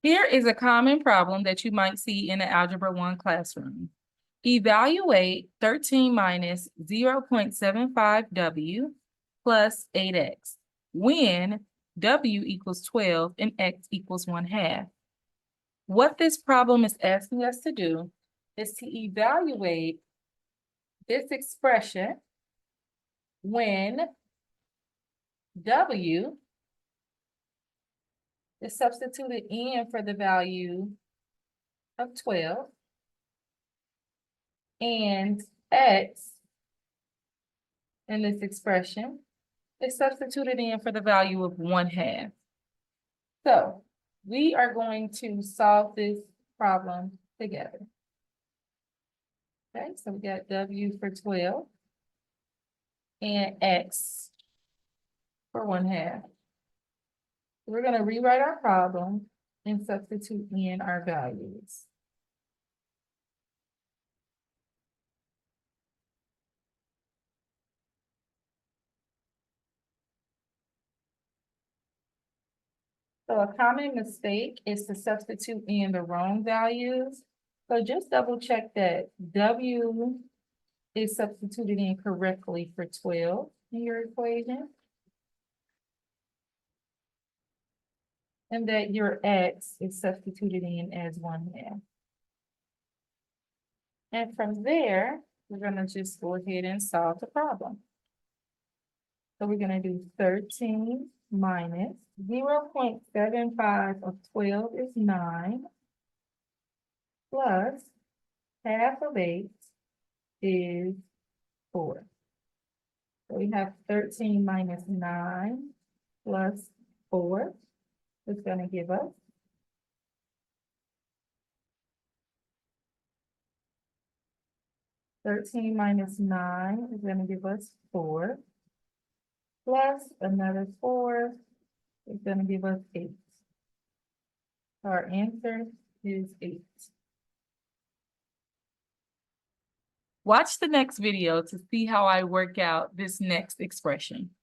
Here is a common problem that you might see in an Algebra 1 classroom. Evaluate 13 minus 0.75W plus 8x when W equals 12 and X equals 1/2. What this problem is asking us to do is to evaluate this expression when W is substituted in for the value of 12 and X in this expression is substituted in for the value of 1/2. So we are going to solve this problem together. Okay, so we got W for 12 and X for 1/2. We're going to rewrite our problem and substitute in our values. So a common mistake is to substitute in the wrong values. So just double check that W is substituted in correctly for 12 in your equation. And that your X is substituted in as 1/2. And from there, we're gonna just go ahead and solve the problem. So we're gonna do 13 minus 0.75 of 12 is 9, plus 1/2 of 8 is 4. So we have 13 minus 9 plus 4 is gonna give us 13 minus 9 is going to give us 4, plus another 4 is going to give us 8. Our answer is 8. Watch the next video to see how I work out this next expression.